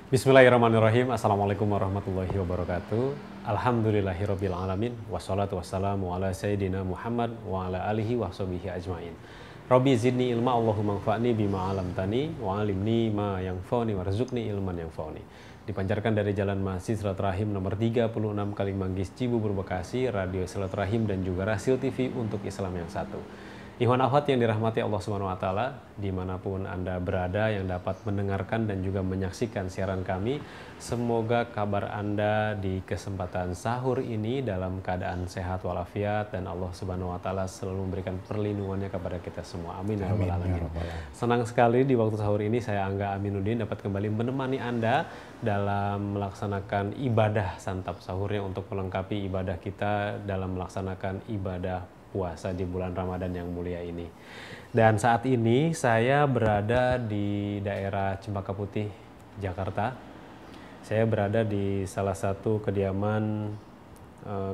Bismillahirrahmanirrahim. Assalamualaikum warahmatullahi wabarakatuh. Alhamdulillahirabbil alamin wassalatu wassalamu ala sayyidina Muhammad wa ala alihi washabihi ajmain. Rabbi zidni ilma Allahumma anfa'ni bima 'allamtani wa 'allimni ma yanfa'uni warzuqni ilman yanfa'uni. Dipancarkan dari Jalan Masjid Silaturahim nomor 36 Kalimanggis Cibubur Bekasi, Radio Silaturahim dan juga Rasil TV untuk Islam yang satu. Ikhwan akhwat yang dirahmati Allah Subhanahu wa taala, dimanapun Anda berada yang dapat mendengarkan dan juga menyaksikan siaran kami, semoga kabar Anda di kesempatan sahur ini dalam keadaan sehat walafiat dan Allah Subhanahu wa taala selalu memberikan perlindungannya kepada kita semua. Amin ya rabbal alamin. Senang sekali di waktu sahur ini saya Angga Aminuddin dapat kembali menemani Anda dalam melaksanakan ibadah santap sahurnya untuk melengkapi ibadah kita dalam melaksanakan ibadah puasa di bulan Ramadan yang mulia ini. Dan saat ini saya berada di daerah Cempaka Putih, Jakarta. Saya berada di salah satu kediaman,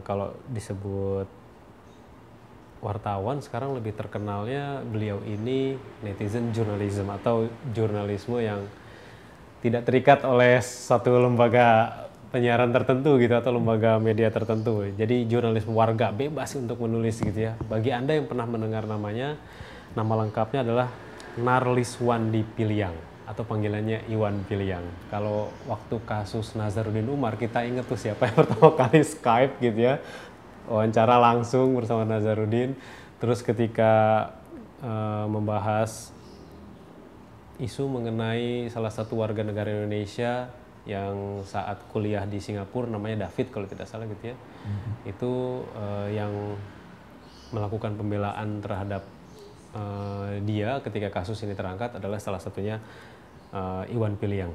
kalau disebut wartawan sekarang lebih terkenalnya beliau ini netizen journalism atau jurnalisme yang tidak terikat oleh satu lembaga penyiaran tertentu gitu atau lembaga media tertentu. Jadi jurnalisme warga bebas untuk menulis gitu ya. Bagi Anda yang pernah mendengar namanya, nama lengkapnya adalah Narliswandi Piliang atau panggilannya Iwan Piliang. Kalau waktu kasus Nazarudin Umar kita ingat tuh siapa yang pertama kali Skype gitu ya. Wawancara langsung bersama Nazarudin. Terus ketika membahas isu mengenai salah satu warga negara Indonesia yang saat kuliah di Singapura, namanya David kalau tidak salah gitu ya, itu yang melakukan pembelaan terhadap dia ketika kasus ini terangkat adalah salah satunya Iwan Piliang.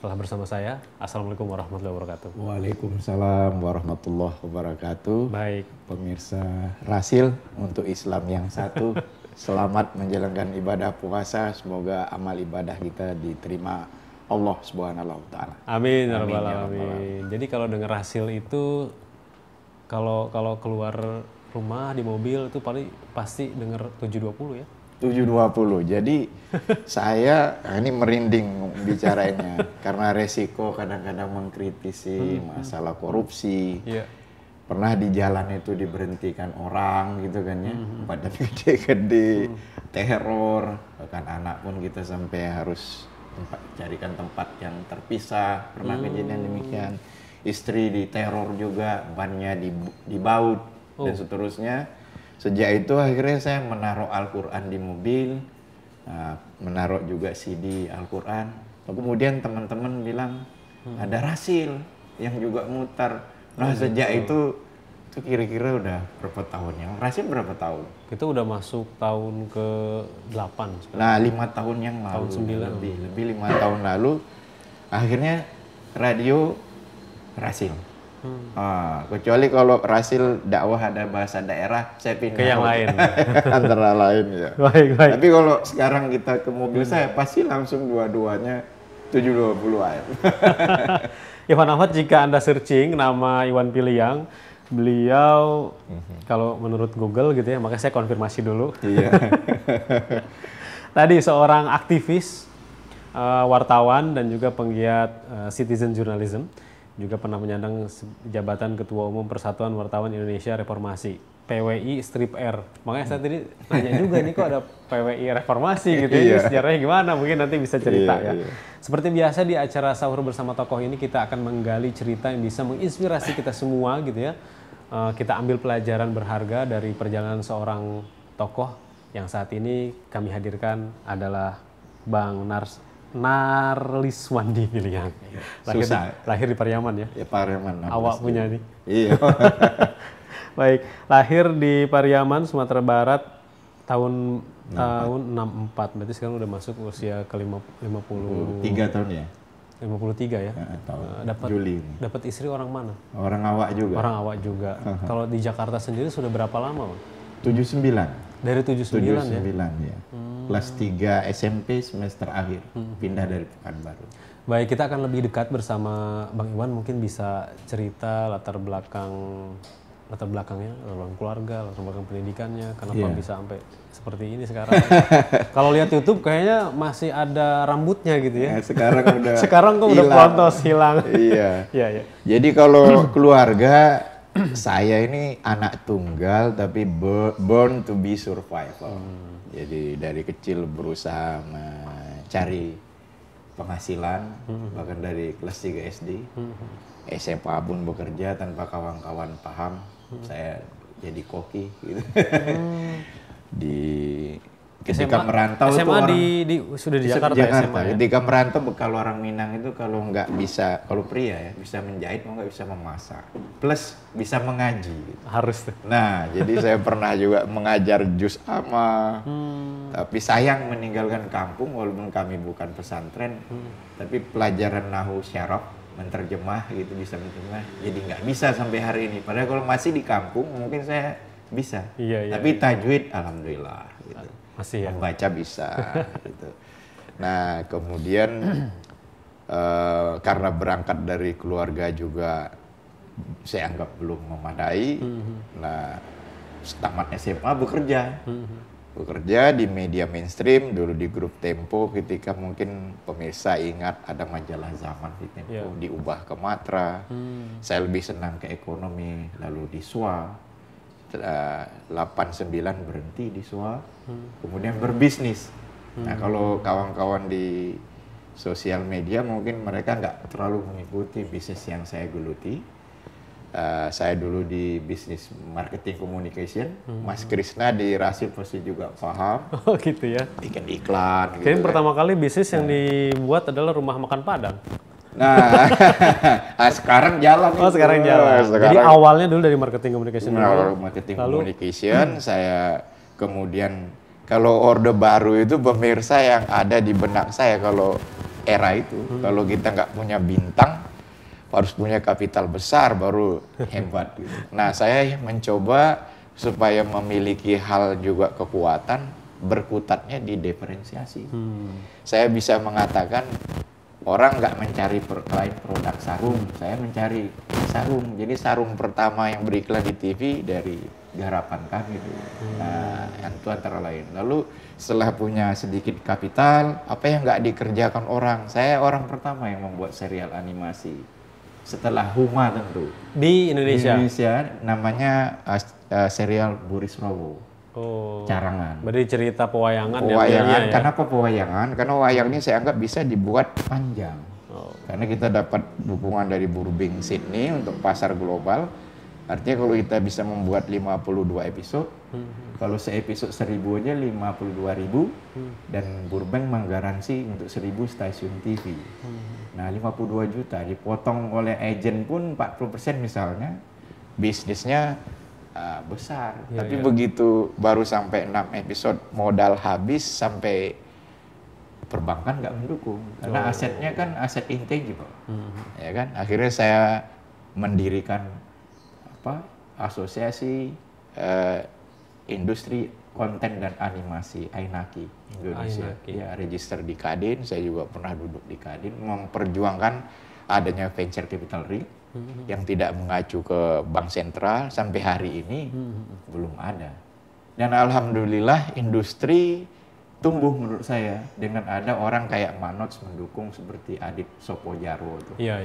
Telah bersama saya. Assalamualaikum warahmatullahi wabarakatuh. Waalaikumsalam warahmatullahi wabarakatuh. Baik. Pemirsa Rasil untuk Islam yang satu, selamat menjalankan ibadah puasa. Semoga amal ibadah kita diterima Allah Subhanahu wa taala. Amin ya rabbal alamin. Jadi kalau dengar hasil itu, kalau keluar rumah di mobil itu paling pasti dengar 720 ya. 720. Jadi saya ini merinding bicaranya karena resiko kadang-kadang mengkritisi masalah korupsi. Iya. Pernah di jalan itu diberhentikan orang gitu kan ya, badan gede-gede, teror, bahkan anak pun kita sampai harus carikan tempat yang terpisah. Pernah kejadian demikian. Istri diteror juga, bannya dibaut dan seterusnya. Sejak itu akhirnya saya menaruh Al-Quran di mobil, menaruh juga CD Al-Quran. Kemudian teman-teman bilang ada Rasil yang juga mutar. Nah sejak itu kira-kira udah berapa tahunnya? Rasil berapa tahun? Kita udah masuk tahun ke-8 sekarang. Nah 5 tahun yang lalu. Tahun 9. Lebih 5 tahun lalu. Akhirnya radio Rasil. Kecuali kalau Rasil dakwah ada bahasa daerah, saya pindah ke yang lain. Antara lain ya. Baik. Tapi kalau sekarang kita ke mobil saya, pasti langsung dua-duanya 720 air. Ikhwan akhwat, jika Anda searching nama Iwan Piliang, beliau kalau menurut Google gitu ya, makanya saya konfirmasi dulu. Iya. Tadi seorang aktivis, wartawan dan juga penggiat citizen journalism, juga pernah menyandang jabatan Ketua Umum Persatuan Wartawan Indonesia Reformasi, PWI strip R. Makanya saya tadi nanya juga nih kok ada PWI Reformasi gitu ya, sejarahnya gimana, mungkin nanti bisa cerita ya. Seperti biasa di acara sahur bersama tokoh ini kita akan menggali cerita yang bisa menginspirasi kita semua gitu ya. Kita ambil pelajaran berharga dari perjalanan seorang tokoh yang saat ini kami hadirkan adalah Bang Narliswandi Piliang. Lahir di Pariaman ya? Ya Pariaman. Awak punya nih. Iya. Baik, lahir di Pariaman, Sumatera Barat tahun 64. Berarti sekarang udah masuk usia ke 50. 3 tahun ya? 53 ya? Juli. Dapat istri orang mana? Orang Awak juga. Orang Awak juga. Kalau di Jakarta sendiri sudah berapa lama, Bang? 79. Dari 79 ya? 79 ya. Kelas 3 SMP semester akhir. Pindah dari Pekanbaru. Baik, kita akan lebih dekat bersama Bang Iwan. Mungkin bisa cerita latar belakang latar belakangnya, latar belakang keluarga, latar belakang pendidikannya, kenapa Iya. bisa sampai seperti ini sekarang. Kalau lihat YouTube kayaknya masih ada rambutnya gitu ya. Sekarang udah Sekarang kok udah hilang. pelontos, hilang. Iya. Iya, iya. Jadi kalau keluarga, saya ini anak tunggal tapi born to be survival. Jadi dari kecil berusaha mencari penghasilan, bahkan dari kelas 3 SD. SMA pun bekerja tanpa kawan-kawan paham. Saya jadi koki gitu. Ketika merantau SMA tuh orang sudah di Jakarta, SMA ya? Ketika merantau, kalau orang Minang itu kalau nggak bisa, kalau pria ya bisa menjahit, mau nggak bisa memasak, plus bisa mengaji. Harus tuh. Nah, jadi saya pernah juga mengajar juz amma, tapi sayang meninggalkan kampung walaupun kami bukan pesantren, tapi pelajaran nahu syaraf, menterjemah gitu, bisa menterjemah, jadi nggak bisa sampai hari ini. Padahal kalau masih di kampung mungkin saya bisa, Iya, tapi tajwid alhamdulillah gitu. Masih ya? Membaca bisa gitu. Nah kemudian karena berangkat dari keluarga juga saya anggap belum memadai. Nah tamat SMA bekerja di media mainstream, dulu di grup Tempo, ketika mungkin pemirsa ingat ada majalah Zaman di Tempo, diubah ke Matra. Saya lebih senang ke ekonomi, lalu di SWA. 89 berhenti di SWA, kemudian berbisnis. Nah kalau kawan-kawan di sosial media mungkin mereka nggak terlalu mengikuti bisnis yang saya geluti. Saya dulu di bisnis marketing communication, Mas Krisna di Rasil pasti juga paham. Oh gitu ya? Bikin iklan. Kayaknya gitu pertama kali bisnis yang dibuat adalah rumah makan Padang. Nah, sekarang jalan. Oh sekarang jalan. Jadi awalnya dulu dari marketing communication. Marketing communication, saya kemudian kalau orde baru itu pemirsa yang ada di benak saya kalau era itu, kalau kita nggak punya bintang, harus punya kapital besar baru hebat. Gitu. Nah saya mencoba supaya memiliki hal juga kekuatan, berkutatnya di diferensiasi. Saya bisa mengatakan orang nggak mencari lain produk sarung, saya mencari sarung. Jadi sarung pertama yang beriklan di TV dari garapan kami dulu. Nah, itu antara lain. Lalu setelah punya sedikit kapital, apa yang nggak dikerjakan orang? Saya orang pertama yang membuat serial animasi. Setelah Huma tentu. Di Indonesia? Di Indonesia namanya serial Buris Rowo. Oh, Carangan. Berarti cerita pewayangan. Pewayangan, ya? kenapa pewayangan? Karena wayang ini saya anggap bisa dibuat panjang. Karena kita dapat dukungan dari Burbing Sydney untuk pasar global. Artinya kalau kita bisa membuat 52 episode, kalau se-episode 1000 aja 52.000, dan Burbank menggaransi untuk 1000 stasiun TV. Nah 52 juta dipotong oleh agen pun 40% misalnya, bisnisnya besar. Tapi begitu baru sampai 6 episode modal habis, sampai perbankan nggak mendukung karena asetnya kan aset intangible. Ya kan, akhirnya saya mendirikan asosiasi industri konten dan animasi Ainaki Indonesia. Ya, register di Kadin, saya juga pernah duduk di Kadin memperjuangkan adanya venture capital real yang tidak mengacu ke bank sentral. Sampai hari ini belum ada. Dan alhamdulillah industri tumbuh menurut saya dengan ada orang kayak Manoj mendukung seperti Adip Sopojaro itu. Iya.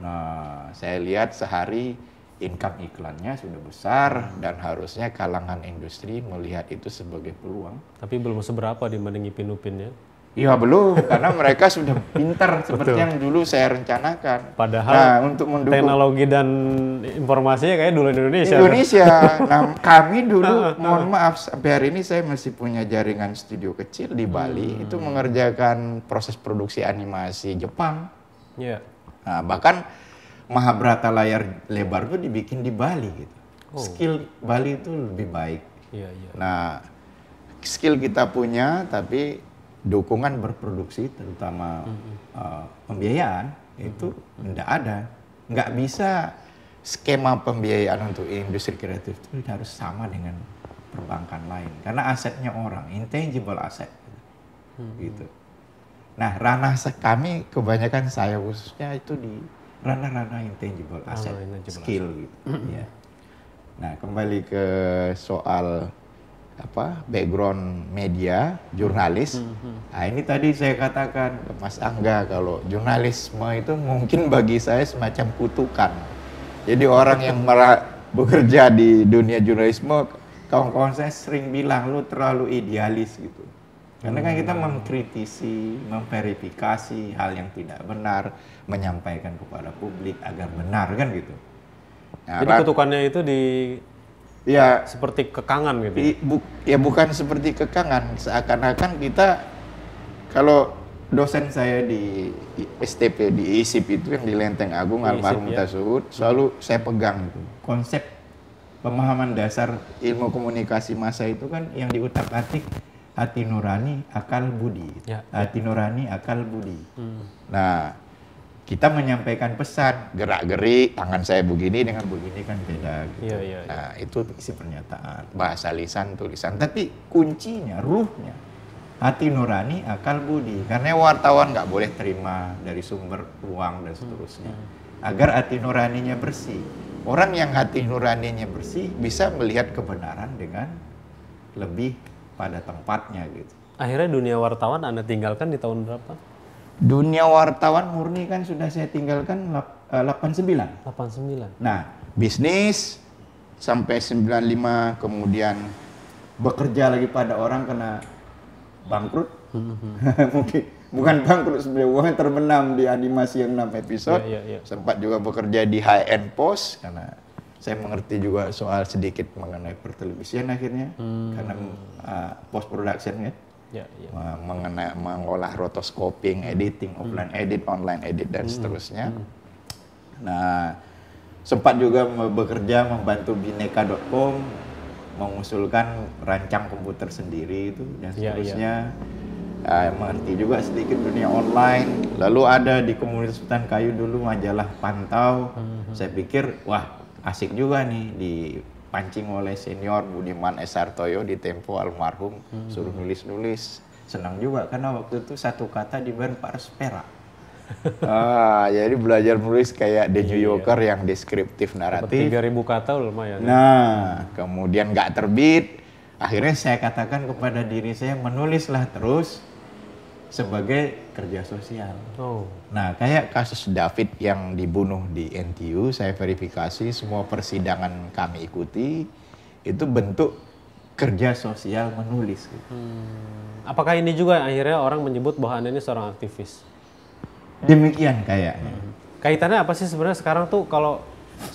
Nah, saya lihat sehari income iklannya sudah besar dan harusnya kalangan industri melihat itu sebagai peluang. Tapi belum seberapa dibanding Ipin Upin ya? Iya belum, karena mereka sudah pintar seperti yang dulu saya rencanakan. Padahal untuk mendukung teknologi dan informasinya kayak dulu Indonesia. Nah, kami dulu, mohon maaf, sampai hari ini saya masih punya jaringan studio kecil di Bali, itu mengerjakan proses produksi animasi Jepang. Iya. Nah, bahkan Mahabharata layar lebar itu dibikin di Bali gitu. Skill Bali itu lebih baik. Iya. Nah, skill kita punya, tapi dukungan berproduksi terutama pembiayaan itu tidak ada. Nggak bisa skema pembiayaan untuk industri kreatif itu harus sama dengan perbankan lain karena asetnya orang, intangible asset gitu. Nah, ranah kami kebanyakan saya khususnya itu di ranah-ranah intangible asset, skill gitu. Ya. Nah, kembali ke soal background media, jurnalis. Nah, ini tadi saya katakan ke Mas Angga, kalau jurnalisme itu mungkin bagi saya semacam kutukan. Jadi orang yang bekerja di dunia jurnalisme, kawan-kawan saya sering bilang, lu terlalu idealis gitu. Karena kan kita mengkritisi, memverifikasi hal yang tidak benar, menyampaikan kepada publik agar benar, kan gitu. Nah, Jadi kutukannya itu ya seperti kekangan gitu. Ya bukan seperti kekangan, seakan-akan kita, kalau dosen saya di STP di ISIP itu yang di Lenteng Agung, almarhum Tasuhud, selalu saya pegang itu. Konsep pemahaman dasar ilmu komunikasi massa itu kan yang diutak-atik hati nurani, akal budi. Hati nurani, akal budi. Nah, kita menyampaikan pesan, gerak-gerik, tangan saya begini dengan begini kan beda gitu. Nah, itu isi pernyataan, bahasa lisan, tulisan. Tapi kuncinya, ruhnya, hati nurani, akal budi. Karena wartawan nggak boleh terima dari sumber uang dan seterusnya. Agar hati nuraninya bersih. Orang yang hati nuraninya bersih bisa melihat kebenaran dengan lebih pada tempatnya gitu. Akhirnya dunia wartawan Anda tinggalkan di tahun berapa? Dunia wartawan murni kan sudah saya tinggalkan 89. 89. Nah, bisnis sampai 95, kemudian bekerja lagi pada orang kena bangkrut. Mungkin bukan bangkrut, sebenarnya uangnya terbenam di animasi yang 6 episode. Sempat juga bekerja di high end post karena saya mengerti juga soal sedikit mengenai pertelevisian akhirnya karena post production ya. Mengenai mengolah rotoscoping, editing, offline edit, online edit dan seterusnya. Nah, sempat juga bekerja membantu bineka.com mengusulkan rancang komputer sendiri itu dan seterusnya. Mengerti juga sedikit dunia online. Lalu ada di komunitas hutan kayu dulu majalah Pantau. Saya pikir wah asik juga nih dipancing oleh senior Budiman S. Hartoyo di Tempo almarhum, suruh nulis-nulis. Senang juga karena waktu itu satu kata dibayar 400 perak. Jadi belajar menulis kayak The New Yorker yang deskriptif naratif. 3.000 kata lumayan. Nah, kemudian nggak terbit. Akhirnya saya katakan kepada diri saya, menulislah terus sebagai kerja sosial. Nah, kayak kasus David yang dibunuh di NTU, saya verifikasi semua persidangan kami ikuti, itu bentuk kerja sosial menulis. Apakah ini juga akhirnya orang menyebut bahwa Anda ini seorang aktivis? Demikian kayaknya. Kaitannya apa sih sebenarnya sekarang tuh kalau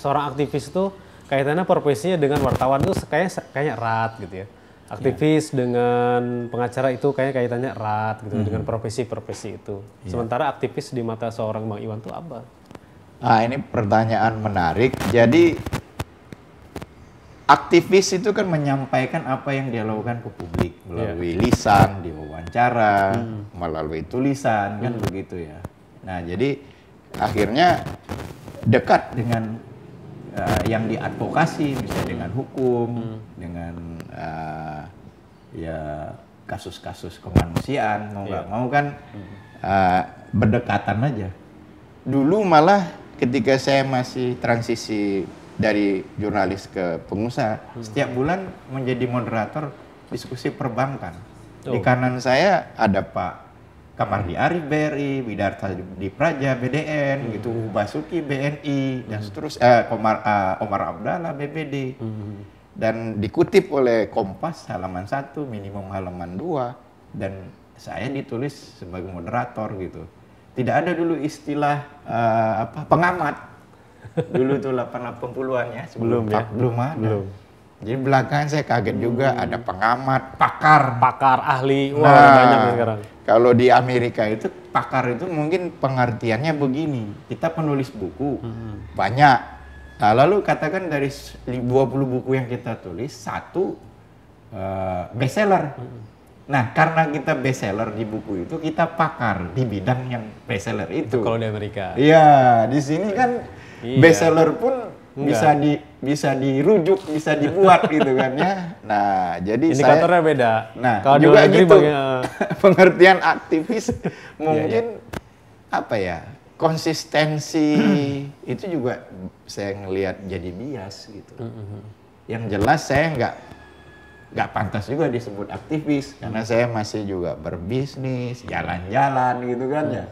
seorang aktivis tuh kaitannya profesinya dengan wartawan tuh kayaknya erat gitu ya. Aktivis dengan pengacara itu kayaknya kaitannya erat gitu dengan profesi-profesi itu. Sementara aktivis di mata seorang Bang Iwan tuh apa? Ini pertanyaan menarik. Jadi aktivis itu kan menyampaikan apa yang dia lakukan ke publik melalui lisan, diwawancara, melalui tulisan, kan begitu ya. Nah, jadi akhirnya dekat dengan yang diadvokasi, misalnya dengan hukum, dengan ya kasus-kasus kemanusiaan, mau nggak mau kan berdekatan aja. Dulu malah ketika saya masih transisi dari jurnalis ke pengusaha, setiap bulan menjadi moderator diskusi perbankan. Di kanan saya ada Pak Kamardi Arif BRI, Widarta di Praja BDN, gitu, Basuki BNI dan seterusnya, Omar Abdallah BPD. Dan dikutip oleh Kompas halaman 1, minimum halaman 2, dan saya ditulis sebagai moderator gitu. Tidak ada dulu istilah pengamat. Dulu tuh 80-an ya, belum ada. Belum. Jadi belakangan saya kaget juga ada pengamat, pakar, ahli, banyak sekarang. Kalau di Amerika itu pakar itu mungkin pengertiannya begini, kita penulis buku banyak. Nah, lalu katakan dari 20 buku yang kita tulis, satu bestseller. Nah, karena kita bestseller di buku itu, kita pakar di bidang yang bestseller itu. Kalau di Amerika. Iya, di sini kan bestseller pun bisa dirujuk, bisa dibuat gitu kan ya. Nah, jadi indikatornya beda. Nah, kalau juga gitu. Pengertian aktivis mungkin apa ya? Konsistensi itu juga saya ngelihat jadi bias gitu. Yang jelas saya nggak pantas juga disebut aktivis karena saya masih juga berbisnis, jalan-jalan gitu kan ya.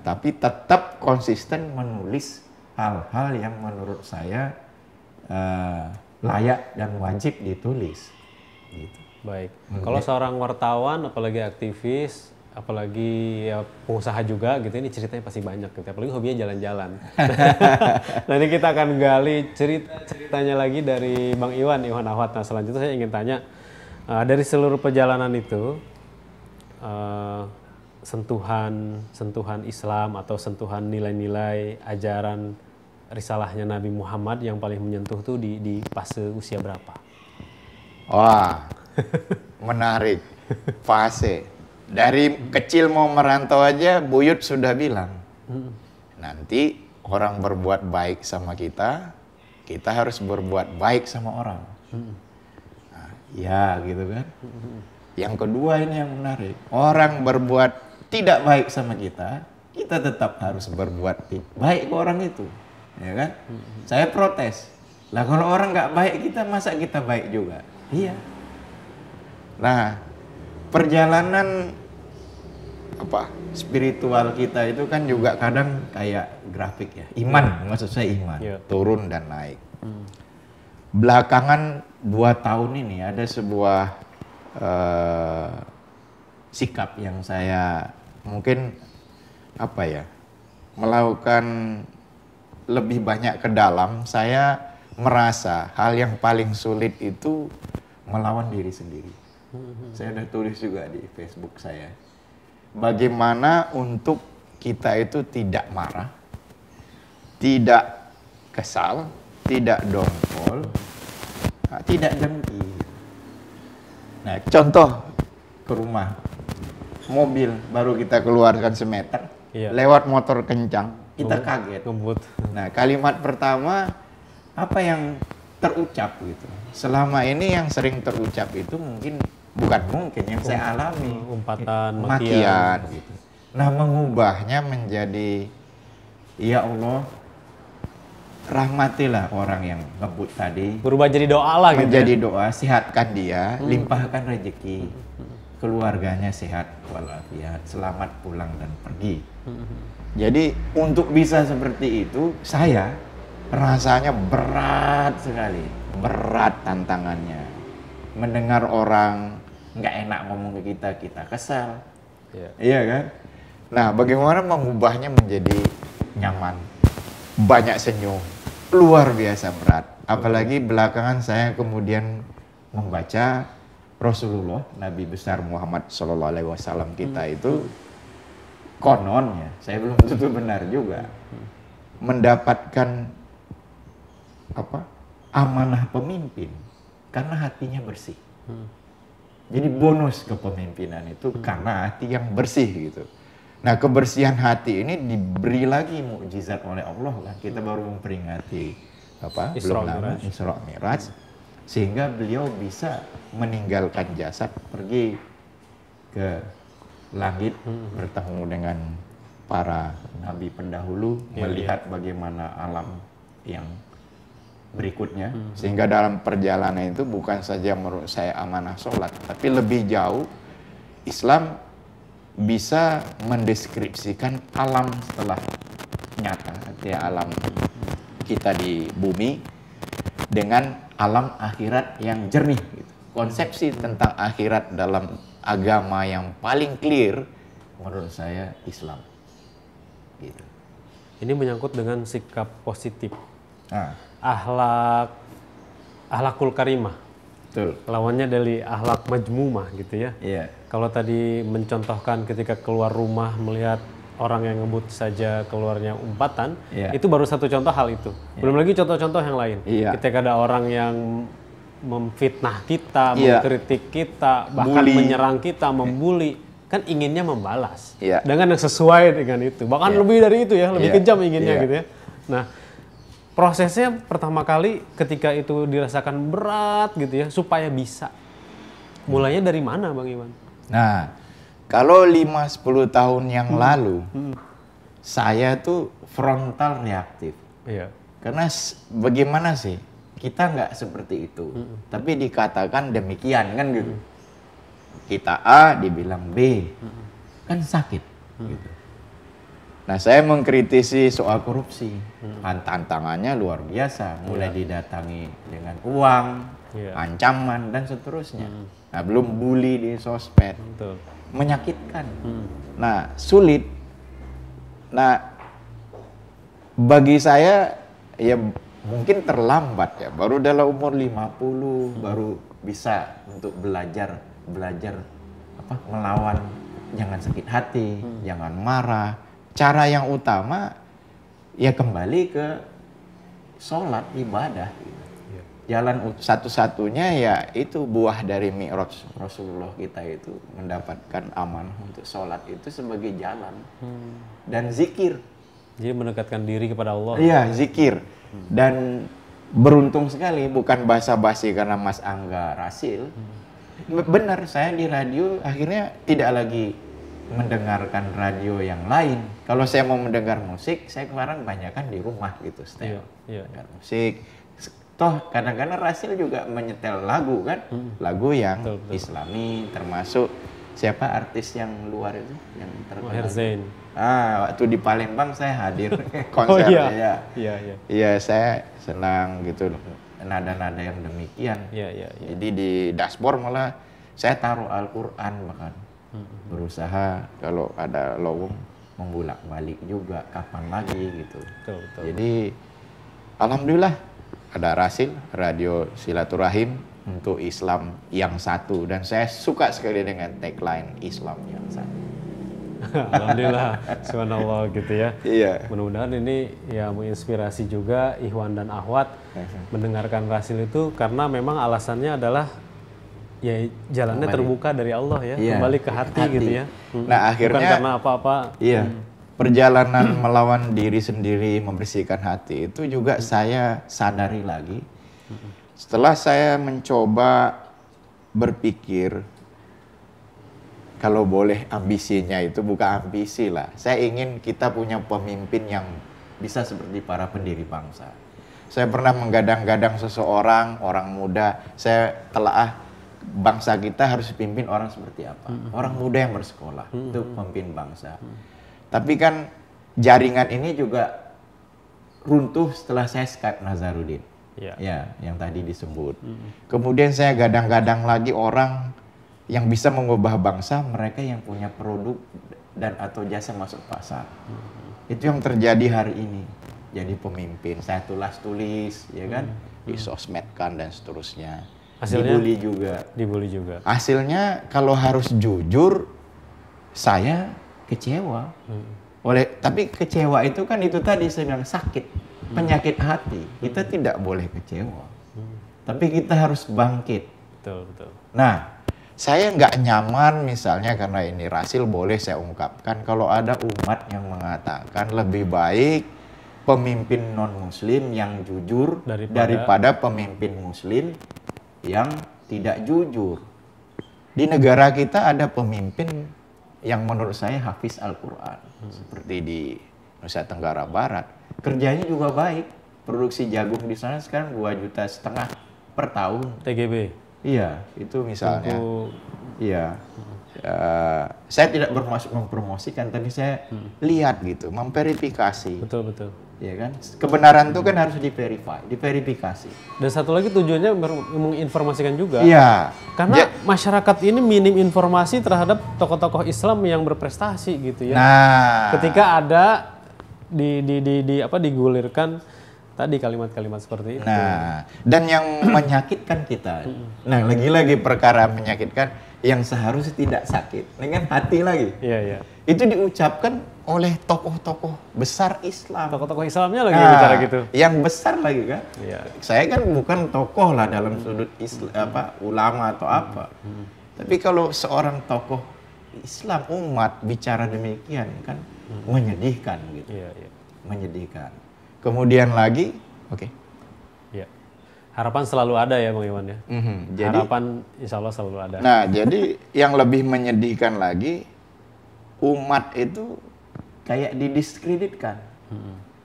Tapi tetap konsisten menulis hal-hal yang menurut saya layak dan wajib ditulis. Gitu. Baik. Kalau seorang wartawan, apalagi aktivis, apalagi ya pengusaha juga gitu, ini ceritanya pasti banyak gitu. Apalagi hobinya jalan-jalan. Nah ini kita akan gali ceritanya lagi dari Bang Iwan Ahwat. Nah selanjutnya saya ingin tanya, dari seluruh perjalanan itu, sentuhan Islam atau sentuhan nilai-nilai ajaran risalahnya Nabi Muhammad yang paling menyentuh tuh di fase usia berapa? Wah, menarik. Fase. Dari kecil mau merantau aja, Buyut sudah bilang, nanti orang berbuat baik sama kita, kita harus berbuat baik sama orang. Nah, ya gitu kan. Yang kedua ini yang menarik, orang berbuat tidak baik sama kita, kita tetap harus berbuat baik ke orang itu, ya kan? Saya protes. Lah kalau orang nggak baik kita, masa kita baik juga? Iya. Nah, perjalanan spiritual kita itu kan juga kadang kayak grafik ya. Iman, maksud saya iman, turun dan naik. Belakangan 2 tahun ini ada sebuah sikap yang saya mungkin melakukan lebih banyak ke dalam. Saya merasa hal yang paling sulit itu melawan diri sendiri. Saya udah tulis juga di Facebook saya. Bagaimana untuk kita itu tidak marah, tidak kesal, tidak dongkol, tidak dengki. Nah, contoh ke rumah, mobil baru kita keluarkan semeter, lewat motor kencang, kita kaget. Nah, kalimat pertama apa yang terucap gitu. Selama ini yang sering terucap itu bukan mungkin yang saya alami, umpatan, makian gitu. Nah, mengubahnya menjadi, ya Allah, rahmatilah orang yang ngebut tadi. Berubah jadi doa lah gitu. Menjadi doa, sehatkan dia, limpahkan rezeki, keluarganya sehat walafiat, selamat pulang dan pergi. Jadi untuk bisa seperti itu, saya rasanya berat sekali, berat tantangannya. Mendengar orang nggak enak ngomong ke kita, kita kesal, iya kan? Nah, bagaimana mengubahnya menjadi nyaman, banyak senyum, luar biasa berat. Apalagi belakangan saya kemudian membaca Rasulullah, Nabi besar Muhammad SAW kita itu kononnya, saya belum tentu benar juga, mendapatkan amanah pemimpin karena hatinya bersih. Jadi bonus kepemimpinan itu karena hati yang bersih gitu. Nah, kebersihan hati ini diberi lagi mukjizat oleh Allah kan. Kita baru memperingati Isra Mi'raj, sehingga beliau bisa meninggalkan jasad, pergi ke langit, bertemu dengan para nabi pendahulu, melihat bagaimana alam yang berikutnya, sehingga dalam perjalanan itu bukan saja menurut saya amanah sholat, tapi lebih jauh Islam bisa mendeskripsikan alam setelah nyata, artinya alam kita di bumi dengan alam akhirat yang jernih gitu. Konsepsi tentang akhirat dalam agama yang paling clear menurut saya Islam gitu. Ini menyangkut dengan sikap positif. Akhlakul karimah. Betul. Lawannya dari akhlak majmumah gitu ya. Iya. Kalau tadi mencontohkan ketika keluar rumah melihat orang yang ngebut saja keluarnya umpatan, itu baru satu contoh hal itu. Belum lagi contoh-contoh yang lain. Ketika ada orang yang memfitnah kita, mengkritik kita, bahkan menyerang kita, membuli, kan inginnya membalas dengan yang sesuai dengan itu. Bahkan lebih dari itu ya, lebih kejam inginnya gitu ya. Nah, prosesnya pertama kali ketika itu dirasakan berat gitu ya, supaya bisa. Mulainya dari mana Bang Iwan? Nah, kalau 5-10 tahun yang lalu, saya tuh frontal reaktif. Karena bagaimana sih kita nggak seperti itu, tapi dikatakan demikian kan gitu. Kita A dibilang B, kan sakit. Gitu. Nah, saya mengkritisi soal korupsi, tantangannya luar biasa, mulai didatangi dengan uang, ancaman dan seterusnya. Nah, belum bully di sosmed, menyakitkan. Nah, sulit. Nah, bagi saya ya mungkin terlambat ya, baru dalam umur 50 baru bisa untuk belajar apa, melawan, jangan sakit hati, jangan marah. Cara yang utama ya kembali ke sholat, ibadah. Jalan satu-satunya ya itu buah dari Mi'raj Rasulullah kita itu mendapatkan amanah untuk sholat itu sebagai jalan. Dan zikir. Jadi mendekatkan diri kepada Allah. Iya, zikir. Dan beruntung sekali, bukan basa-basi karena Mas Angga Rasil. Benar, saya di radio akhirnya tidak lagi mendengarkan radio yang lain. Kalau saya mau mendengar musik, saya kemarin banyak kan di rumah gitu, dengar musik. Toh kadang-kadang Rasil juga menyetel lagu kan, lagu yang betul. Islami, termasuk siapa artis yang luar itu yang terkenal? Maher Zain. Waktu di Palembang saya hadir konsernya. Iya, saya senang gitu nada-nada yang demikian. Jadi di dashboard malah saya taruh Al-Quran bahkan. Berusaha kalau ada lowong membulak-balik juga kapan lagi gitu. Betul. Jadi alhamdulillah ada Rasil, radio silaturahim untuk Islam yang satu, dan saya suka sekali dengan tagline Islam yang satu. Alhamdulillah, subhanallah gitu ya. Iya. Mudah-mudahan ini ya menginspirasi juga Ikhwan dan Akhwat mendengarkan Rasil itu, karena memang alasannya adalah ya jalannya terbuka dari Allah ya, kembali ke hati gitu ya. Nah, akhirnya bukan karena apa-apa. Iya. Perjalanan melawan diri sendiri, membersihkan hati itu juga saya sadari lagi. Setelah saya mencoba berpikir, kalau boleh ambisinya itu bukan ambisi lah. Saya ingin kita punya pemimpin yang bisa seperti para pendiri bangsa. Saya pernah menggadang-gadang seseorang, orang muda, saya telaah bangsa kita harus dipimpin orang seperti apa. Orang muda yang bersekolah, itu pemimpin bangsa. Tapi kan jaringan ini juga runtuh setelah saya Skype Nazarudin. Ya, yang tadi disebut. Kemudian saya gadang-gadang lagi orang yang bisa mengubah bangsa, mereka yang punya produk dan atau jasa masuk pasar. Itu yang terjadi hari ini. Jadi pemimpin, saya tulis, ya kan, disosmedkan dan seterusnya. Hasilnya, dibully juga. Hasilnya kalau harus jujur, saya kecewa. Tapi kecewa itu kan itu tadi saya bilang sakit, penyakit hati. Kita tidak boleh kecewa. Tapi kita harus bangkit. Betul. Nah, saya nggak nyaman misalnya karena ini Rasil, boleh saya ungkapkan kalau ada umat yang mengatakan lebih baik pemimpin non-muslim yang jujur daripada pemimpin muslim yang tidak jujur. Di negara kita ada pemimpin yang menurut saya hafiz Al-Quran. Seperti di Nusa Tenggara Barat. Kerjanya juga baik. Produksi jagung di sana sekarang 2,5 juta per tahun. TGB? Iya, itu misalnya. Iya. Saya tidak bermaksud mempromosikan, tapi saya lihat gitu, memverifikasi. Betul. Ya kan? Kebenaran itu kan harus diverifikasi. Dan satu lagi tujuannya menginformasikan juga. Iya. Karena masyarakat ini minim informasi terhadap tokoh-tokoh Islam yang berprestasi gitu ya. Nah, ketika ada digulirkan tadi kalimat-kalimat seperti itu. Nah, dan yang menyakitkan kita. Nah, lagi-lagi perkara menyakitkan yang seharusnya tidak sakit, dengan hati lagi. Iya. Itu diucapkan oleh tokoh-tokoh besar Islam. Tokoh-tokoh Islamnya lagi bicara gitu. Yang besar lagi kan. Iya. Saya kan bukan tokoh lah dalam sudut ulama atau apa. Tapi kalau seorang tokoh Islam umat bicara demikian kan menyedihkan gitu. Iya. Menyedihkan. Kemudian lagi, Iya. Harapan selalu ada ya Bang Iwan ya. Jadi, harapan insya Allah selalu ada. Nah, jadi yang lebih menyedihkan lagi, umat itu kayak didiskreditkan.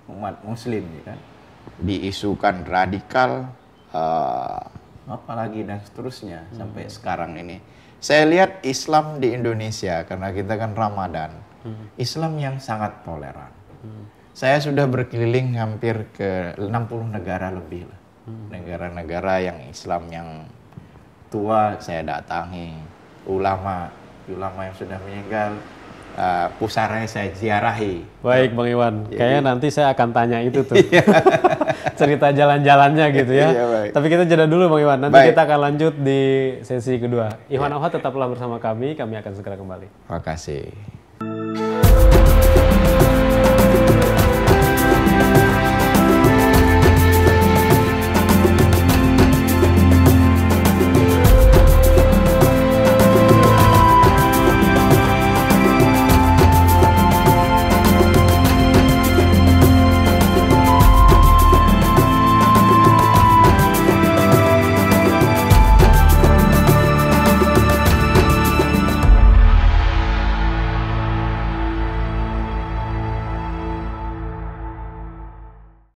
Umat muslim ya kan. Diisukan radikal, apalagi dan seterusnya sampai sekarang ini. Saya lihat Islam di Indonesia karena kita kan Ramadan, Islam yang sangat toleran. Saya sudah berkeliling hampir ke 60 negara lebih lah. Negara-negara yang Islam yang tua saya datangi, ulama yang sudah meninggal, pusaranya saya ziarahi. Baik Bang Iwan, kayaknya nanti saya akan tanya itu tuh. Cerita jalan-jalannya gitu ya. Iya, baik. Tapi kita jeda dulu Bang Iwan, nanti Baik. kita akan lanjut di sesi kedua. Iwan Ohad tetaplah bersama kami akan segera kembali. Terima kasih.